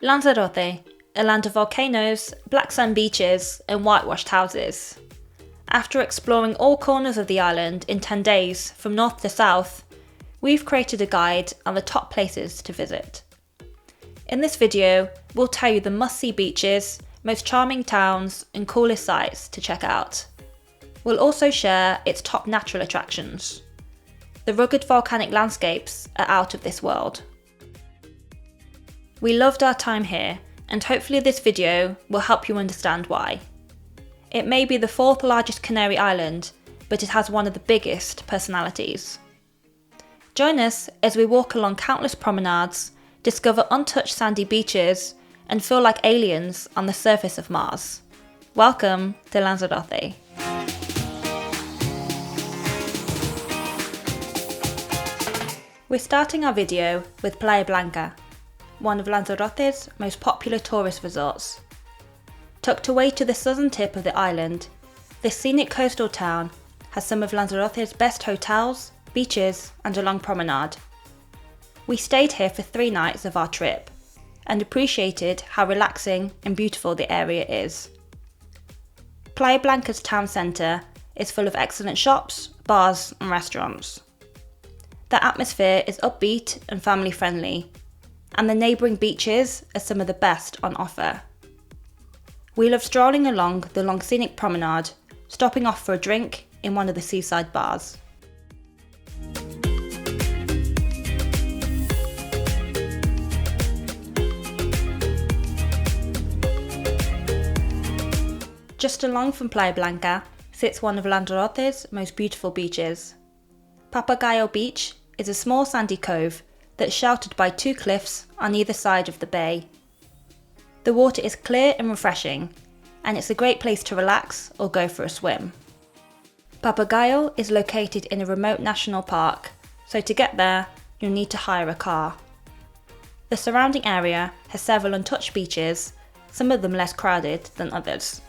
Lanzarote, a land of volcanoes, black sand beaches and whitewashed houses. After exploring all corners of the island in 10 days from north to south, we've created a guide on the top places to visit. In this video, we'll tell you the must-see beaches, most charming towns and coolest sights to check out. We'll also share its top natural attractions. The rugged volcanic landscapes are out of this world. We loved our time here, and hopefully this video will help you understand why. It may be the 4th largest Canary Island, but it has one of the biggest personalities. Join us as we walk along countless promenades, discover untouched sandy beaches, and feel like aliens on the surface of Mars. Welcome to Lanzarote. We're starting our video with Playa Blanca, one of Lanzarote's most popular tourist resorts. Tucked away to the southern tip of the island, this scenic coastal town has some of Lanzarote's best hotels, beaches and a long promenade. We stayed here for 3 nights of our trip and appreciated how relaxing and beautiful the area is. Playa Blanca's town centre is full of excellent shops, bars and restaurants. The atmosphere is upbeat and family friendly, and the neighbouring beaches are some of the best on offer. We love strolling along the long scenic promenade, stopping off for a drink in one of the seaside bars. Just along from Playa Blanca sits one of Lanzarote's most beautiful beaches. Papagayo Beach is a small sandy cove that's sheltered by 2 cliffs on either side of the bay. The water is clear and refreshing, and it's a great place to relax or go for a swim. Papagayo is located in a remote national park, so to get there, you'll need to hire a car. The surrounding area has several untouched beaches, some of them less crowded than others.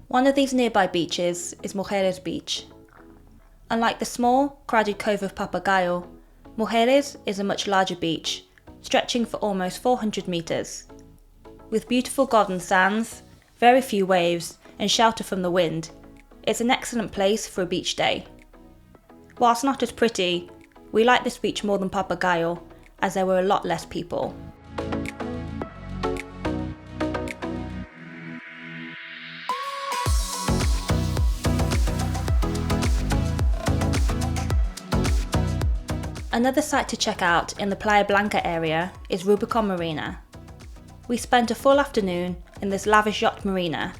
One of these nearby beaches is Mujeres Beach. Unlike the small, crowded cove of Papagayo, Mujeres is a much larger beach, stretching for almost 400 metres. With beautiful golden sands, very few waves and shelter from the wind, it's an excellent place for a beach day. Whilst not as pretty, we like this beach more than Papagayo as there were a lot less people. Another site to check out in the Playa Blanca area is Rubicón Marina. We spent a full afternoon in this lavish yacht marina,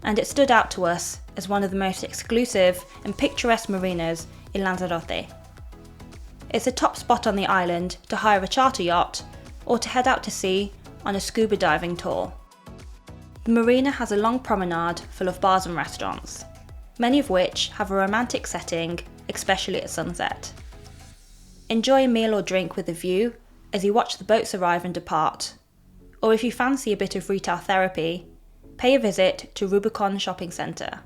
and it stood out to us as one of the most exclusive and picturesque marinas in Lanzarote. It's a top spot on the island to hire a charter yacht or to head out to sea on a scuba diving tour. The marina has a long promenade full of bars and restaurants, many of which have a romantic setting, especially at sunset. Enjoy a meal or drink with a view as you watch the boats arrive and depart, or if you fancy a bit of retail therapy, pay a visit to Rubicón Shopping Centre.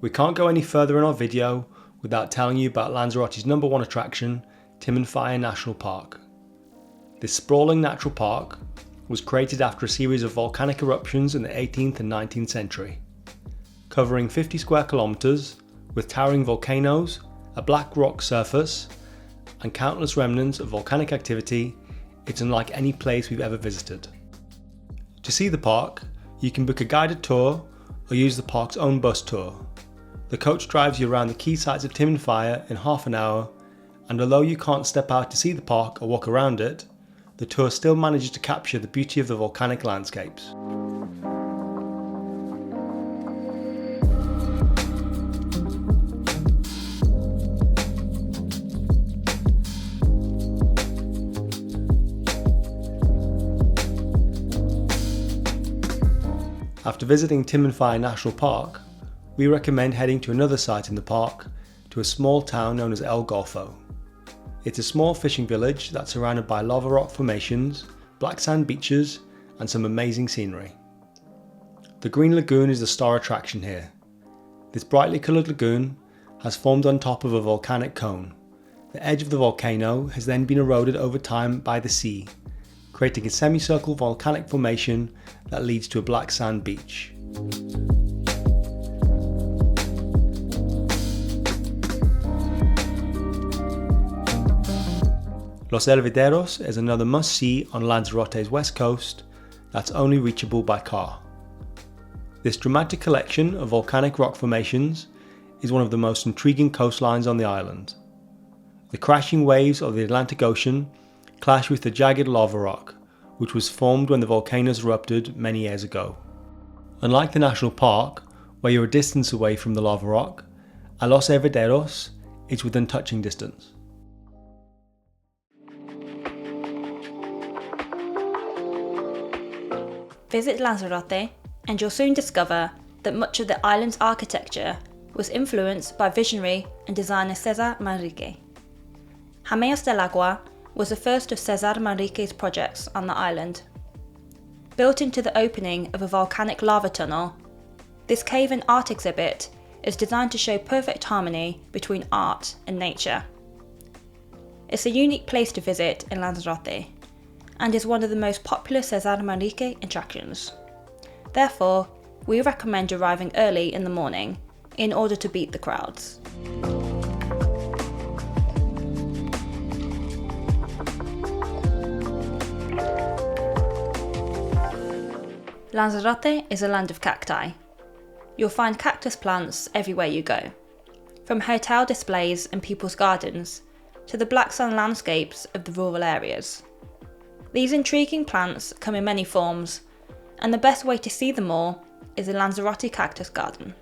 We can't go any further in our video without telling you about Lanzarote's #1 attraction, Timanfya National Park. This sprawling natural park was created after a series of volcanic eruptions in the 18th and 19th century. Covering 50 square kilometres, with towering volcanoes, a black rock surface, and countless remnants of volcanic activity, it's unlike any place we've ever visited. To see the park, you can book a guided tour or use the park's own bus tour. The coach drives you around the key sites of Timanfya in half an hour, and although you can't step out to see the park or walk around it, the tour still manages to capture the beauty of the volcanic landscapes. After visiting Timanfya National Park, we recommend heading to another site in the park, to a small town known as El Golfo. It's a small fishing village that's surrounded by lava rock formations, black sand beaches, and some amazing scenery. The Green Lagoon is the star attraction here. This brightly coloured lagoon has formed on top of a volcanic cone. The edge of the volcano has then been eroded over time by the sea, creating a semicircle volcanic formation that leads to a black sand beach. Los Hervideros is another must-see on Lanzarote's west coast that's only reachable by car. This dramatic collection of volcanic rock formations is one of the most intriguing coastlines on the island. The crashing waves of the Atlantic Ocean clash with the jagged lava rock, which was formed when the volcanoes erupted many years ago. Unlike the national park, where you're a distance away from the lava rock, at Los Hervideros, it's within touching distance. Visit Lanzarote and you'll soon discover that much of the island's architecture was influenced by visionary and designer César Manrique. Jameos del Agua was the first of César Manrique's projects on the island. Built into the opening of a volcanic lava tunnel, this cave and art exhibit is designed to show perfect harmony between art and nature. It's a unique place to visit in Lanzarote and is one of the most popular César Manrique attractions. Therefore, we recommend arriving early in the morning in order to beat the crowds. Lanzarote is a land of cacti. You'll find cactus plants everywhere you go, from hotel displays and people's gardens to the black sand landscapes of the rural areas. These intriguing plants come in many forms, and the best way to see them all is the Lanzarote Cactus Garden.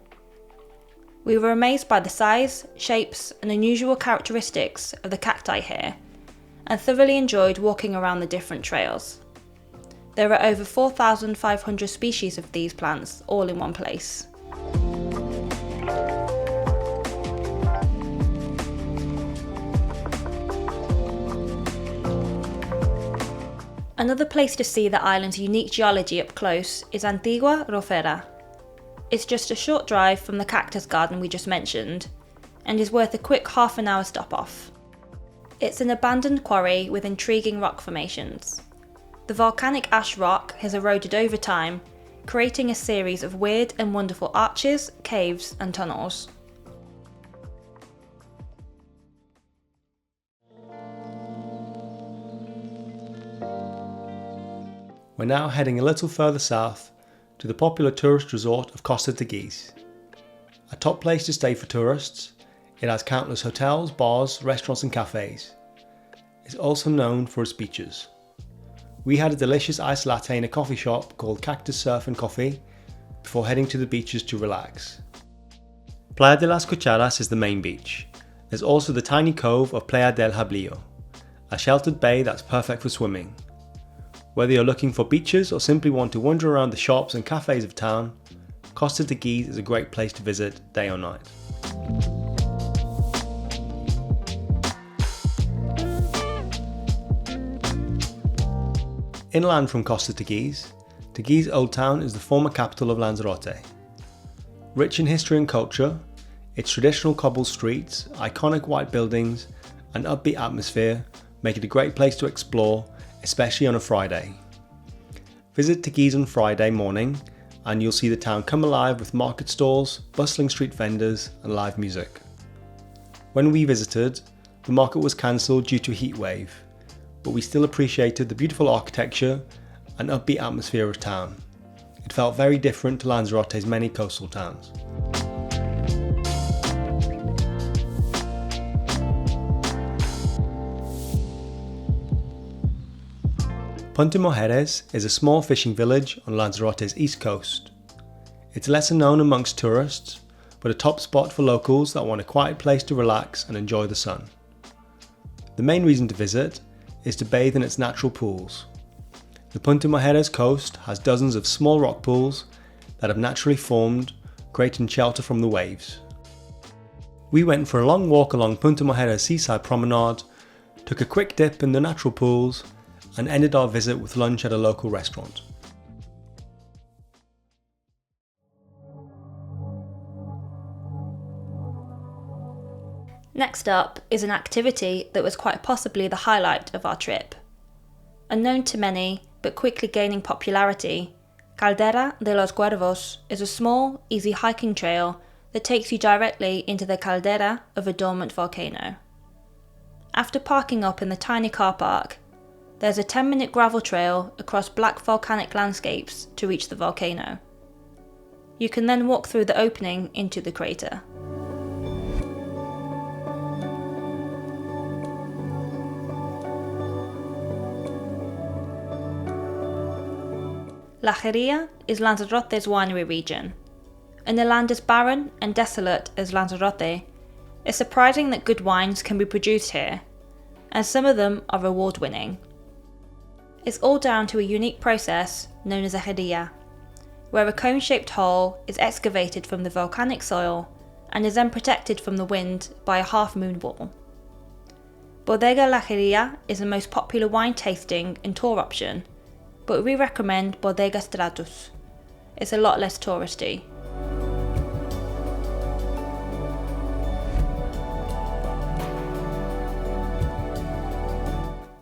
We were amazed by the size, shapes, and unusual characteristics of the cacti here, and thoroughly enjoyed walking around the different trails. There are over 4,500 species of these plants all in one place. Another place to see the island's unique geology up close is Antigua, Rofera. It's just a short drive from the cactus garden we just mentioned, and is worth a quick half-an-hour stop off. It's an abandoned quarry with intriguing rock formations. The volcanic ash rock has eroded over time, creating a series of weird and wonderful arches, caves, and tunnels. We're now heading a little further south to the popular tourist resort of Costa Teguise. A top place to stay for tourists, it has countless hotels, bars, restaurants and cafes. It's also known for its beaches. We had a delicious iced latte in a coffee shop called Cactus Surf and Coffee before heading to the beaches to relax. Playa de las Cucharas is the main beach. There's also the tiny cove of Playa del Jablillo, a sheltered bay that's perfect for swimming. Whether you're looking for beaches or simply want to wander around the shops and cafes of town, Costa Teguise is a great place to visit day or night. Inland from Costa Teguise, Teguise Old Town is the former capital of Lanzarote. Rich in history and culture, its traditional cobbled streets, iconic white buildings, and upbeat atmosphere make it a great place to explore, especially on a Friday. Visit Teguise on Friday morning and you'll see the town come alive with market stalls, bustling street vendors and live music. When we visited, the market was cancelled due to a heat wave, but we still appreciated the beautiful architecture and upbeat atmosphere of town. It felt very different to Lanzarote's many coastal towns. Punta Mujeres is a small fishing village on Lanzarote's east coast. It's lesser known amongst tourists, but a top spot for locals that want a quiet place to relax and enjoy the sun. The main reason to visit is to bathe in its natural pools. The Punta Mujeres coast has dozens of small rock pools that have naturally formed creating shelter from the waves. We went for a long walk along Punta seaside promenade, took a quick dip in the natural pools, and ended our visit with lunch at a local restaurant. Next up is an activity that was quite possibly the highlight of our trip. Unknown to many, but quickly gaining popularity, Caldera de Los Cuervos is a small, easy hiking trail that takes you directly into the caldera of a dormant volcano. After parking up in the tiny car park, there's a 10-minute gravel trail across black volcanic landscapes to reach the volcano. You can then walk through the opening into the crater. La Geria is Lanzarote's winery region. In a land as barren and desolate as Lanzarote, it's surprising that good wines can be produced here, and some of them are award-winning. It's all down to a unique process known as a geria, where a cone-shaped hole is excavated from the volcanic soil and is then protected from the wind by a half-moon wall. Bodega La Geria is the most popular wine tasting and tour option, but we recommend Bodega Stratus. It's a lot less touristy.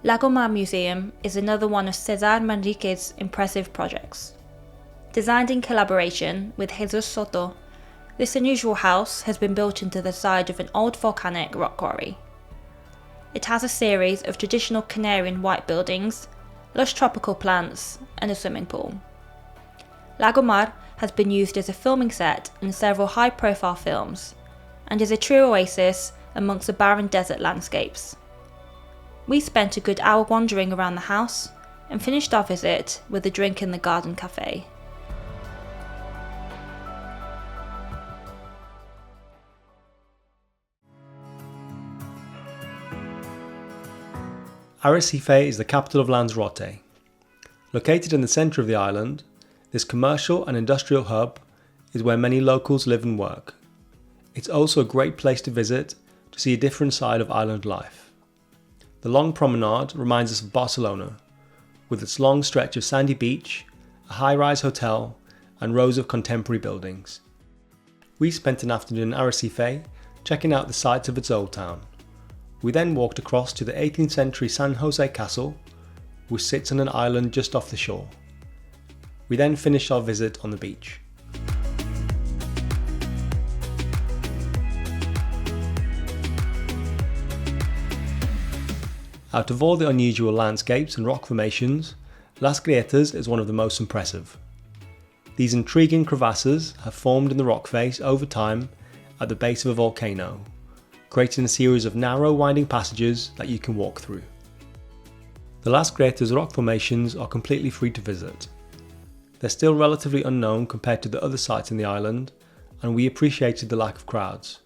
LagOmar Museum is another one of César Manrique's impressive projects. Designed in collaboration with Jesus Soto, this unusual house has been built into the side of an old volcanic rock quarry. It has a series of traditional Canarian white buildings, lush tropical plants, and a swimming pool. LagOmar has been used as a filming set in several high-profile films, and is a true oasis amongst the barren desert landscapes. We spent a good hour wandering around the house, and finished our visit with a drink in the garden cafe. Arrecife is the capital of Lanzarote. Located in the centre of the island, this commercial and industrial hub is where many locals live and work. It's also a great place to visit to see a different side of island life. The long promenade reminds us of Barcelona, with its long stretch of sandy beach, a high-rise hotel, and rows of contemporary buildings. We spent an afternoon in Arrecife checking out the sights of its old town. We then walked across to the 18th century San Jose Castle, which sits on an island just off the shore. We then finished our visit on the beach. Out of all the unusual landscapes and rock formations, Las Grietas is one of the most impressive. These intriguing crevasses have formed in the rock face over time at the base of a volcano, creating a series of narrow winding passages that you can walk through. The Las Grietas rock formations are completely free to visit. They're still relatively unknown compared to the other sites in the island, and we appreciated the lack of crowds.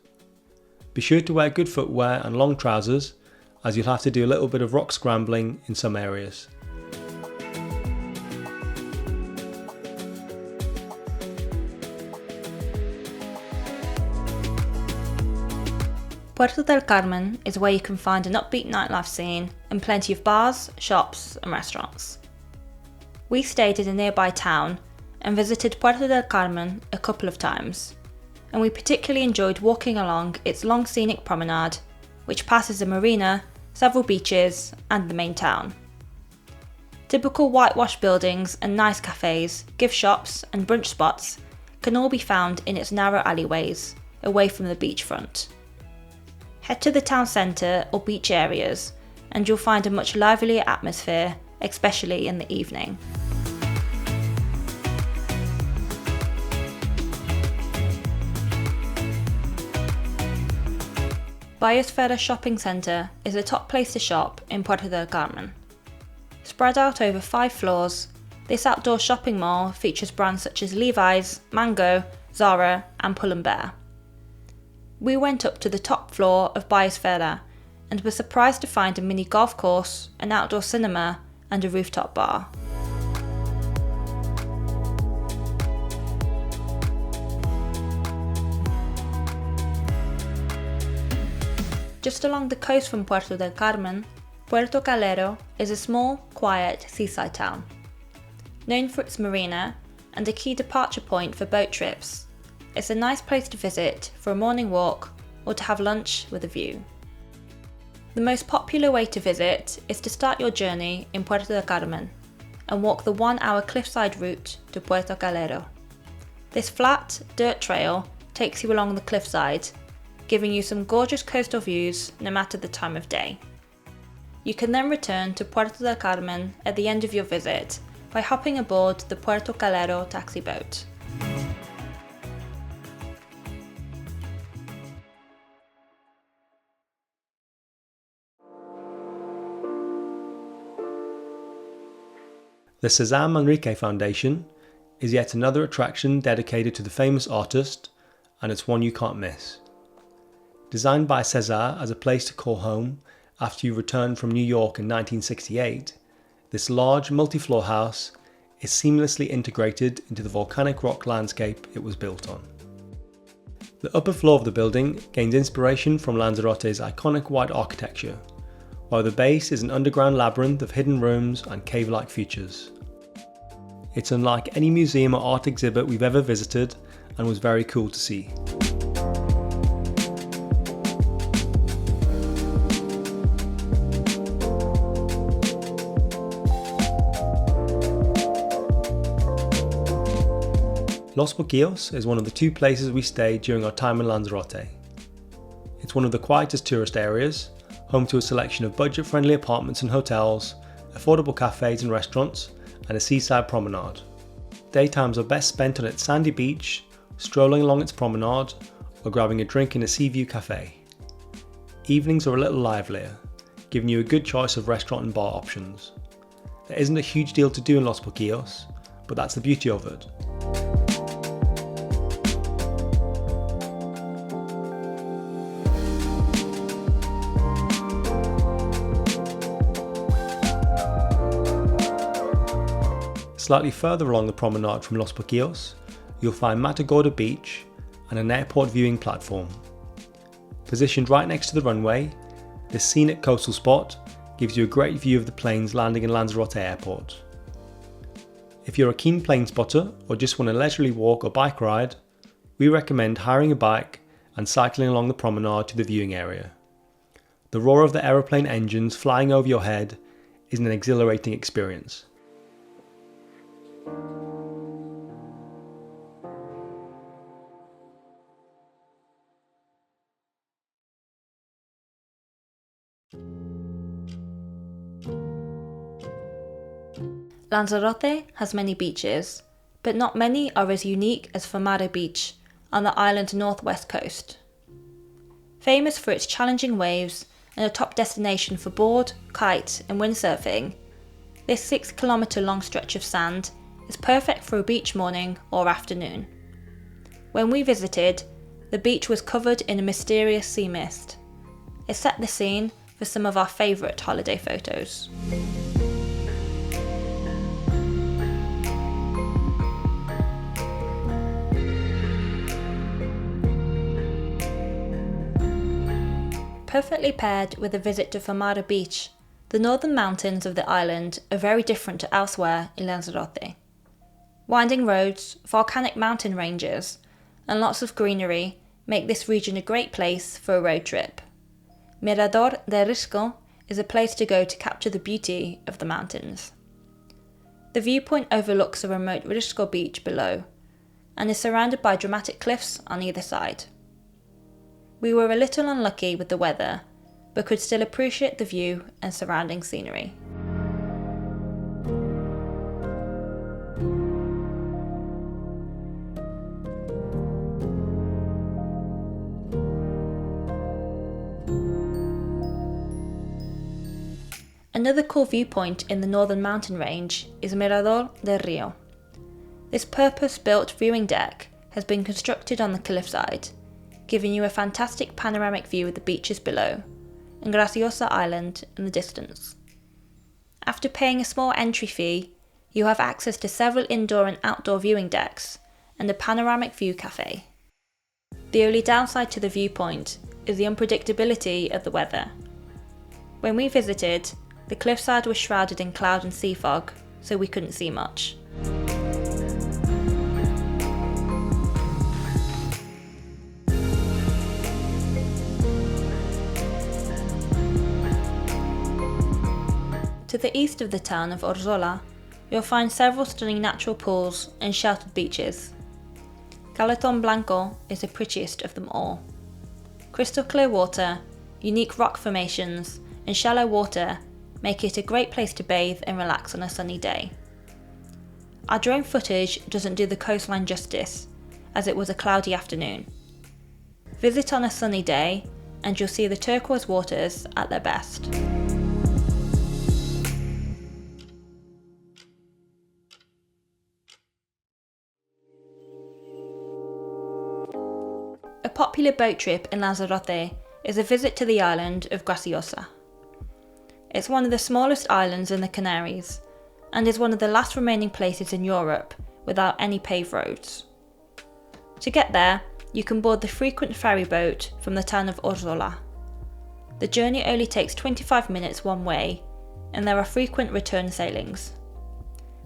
Be sure to wear good footwear and long trousers, as you'll have to do a little bit of rock scrambling in some areas. Puerto del Carmen is where you can find an upbeat nightlife scene and plenty of bars, shops and restaurants. We stayed in a nearby town and visited Puerto del Carmen a couple of times, and we particularly enjoyed walking along its long scenic promenade, which passes a marina, several beaches and the main town. Typical whitewashed buildings and nice cafes, gift shops and brunch spots can all be found in its narrow alleyways, away from the beachfront. Head to the town centre or beach areas and you'll find a much livelier atmosphere, especially in the evening. Biosfera Shopping Centre is the top place to shop in Puerto del Carmen. Spread out over 5 floors, this outdoor shopping mall features brands such as Levi's, Mango, Zara and Pull&Bear. We went up to the top floor of Biosfera and were surprised to find a mini golf course, an outdoor cinema and a rooftop bar. Just along the coast from Puerto del Carmen, Puerto Calero is a small, quiet seaside town. Known for its marina and a key departure point for boat trips, it's a nice place to visit for a morning walk or to have lunch with a view. The most popular way to visit is to start your journey in Puerto del Carmen and walk the 1-hour cliffside route to Puerto Calero. This flat, dirt trail takes you along the cliffside, giving you some gorgeous coastal views no matter the time of day. You can then return to Puerto del Carmen at the end of your visit by hopping aboard the Puerto Calero taxi boat. The César Manrique Foundation is yet another attraction dedicated to the famous artist, and it's one you can't miss. Designed by César as a place to call home after you returned from New York in 1968, this large multi-floor house is seamlessly integrated into the volcanic rock landscape it was built on. The upper floor of the building gains inspiration from Lanzarote's iconic white architecture, while the base is an underground labyrinth of hidden rooms and cave-like features. It's unlike any museum or art exhibit we've ever visited and was very cool to see. Los Pocillos is one of the 2 places we stayed during our time in Lanzarote. It's one of the quietest tourist areas, home to a selection of budget-friendly apartments and hotels, affordable cafes and restaurants, and a seaside promenade. Daytimes are best spent on its sandy beach, strolling along its promenade, or grabbing a drink in a sea view cafe. Evenings are a little livelier, giving you a good choice of restaurant and bar options. There isn't a huge deal to do in Los Pocillos, but that's the beauty of it. Slightly further along the promenade from Los Pocillos, you'll find Matagorda Beach and an airport viewing platform. Positioned right next to the runway, this scenic coastal spot gives you a great view of the planes landing in Lanzarote Airport. If you're a keen plane spotter or just want a leisurely walk or bike ride, we recommend hiring a bike and cycling along the promenade to the viewing area. The roar of the aeroplane engines flying over your head is an exhilarating experience. Lanzarote has many beaches, but not many are as unique as Famara Beach on the island's northwest coast. Famous for its challenging waves and a top destination for board, kite and windsurfing, this 6-kilometre long stretch of sand is perfect for a beach morning or afternoon. When we visited, the beach was covered in a mysterious sea mist. It set the scene for some of our favourite holiday photos. Perfectly paired with a visit to Famara Beach, the northern mountains of the island are very different to elsewhere in Lanzarote. Winding roads, volcanic mountain ranges, and lots of greenery make this region a great place for a road trip. Mirador de Risco is a place to go to capture the beauty of the mountains. The viewpoint overlooks a remote Risco beach below, and is surrounded by dramatic cliffs on either side. We were a little unlucky with the weather, but could still appreciate the view and surrounding scenery. Another cool viewpoint in the northern mountain range is Mirador del Rio. This purpose-built viewing deck has been constructed on the cliffside, giving you a fantastic panoramic view of the beaches below and Graciosa Island in the distance. After paying a small entry fee, you have access to several indoor and outdoor viewing decks and a panoramic view cafe. The only downside to the viewpoint is the unpredictability of the weather. When we visited, the cliffside was shrouded in cloud and sea fog, so we couldn't see much. To the east of the town of Orzola, you'll find several stunning natural pools and sheltered beaches. Caletón Blanco is the prettiest of them all. Crystal clear water, unique rock formations, and shallow water make it a great place to bathe and relax on a sunny day. Our drone footage doesn't do the coastline justice, as it was a cloudy afternoon. Visit on a sunny day, and you'll see the turquoise waters at their best. A popular boat trip in Lanzarote is a visit to the island of Graciosa. It's one of the smallest islands in the Canaries, and is one of the last remaining places in Europe without any paved roads. To get there, you can board the frequent ferry boat from the town of Orzola. The journey only takes 25 minutes one way, and there are frequent return sailings.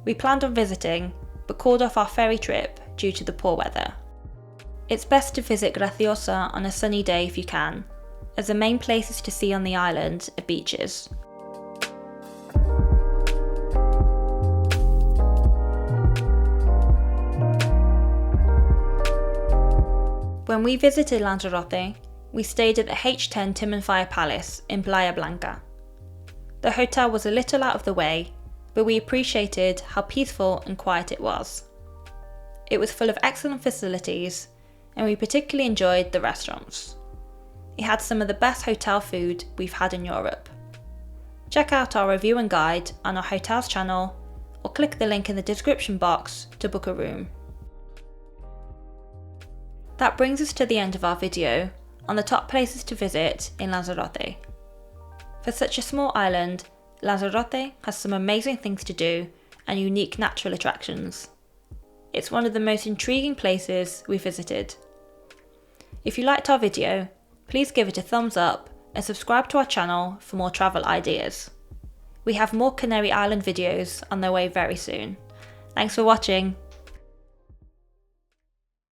We planned on visiting, but called off our ferry trip due to the poor weather. It's best to visit Graciosa on a sunny day if you can, as the main places to see on the island are beaches. When we visited Lanzarote, we stayed at the H10 Timanfya Palace in Playa Blanca. The hotel was a little out of the way, but we appreciated how peaceful and quiet it was. It was full of excellent facilities, and we particularly enjoyed the restaurants. It had some of the best hotel food we've had in Europe. Check out our review and guide on our hotels channel, or click the link in the description box to book a room. That brings us to the end of our video on the top places to visit in Lanzarote. For such a small island, Lanzarote has some amazing things to do and unique natural attractions. It's one of the most intriguing places we visited. If you liked our video, please give it a thumbs up and subscribe to our channel for more travel ideas. We have more Canary Island videos on their way very soon. Thanks for watching.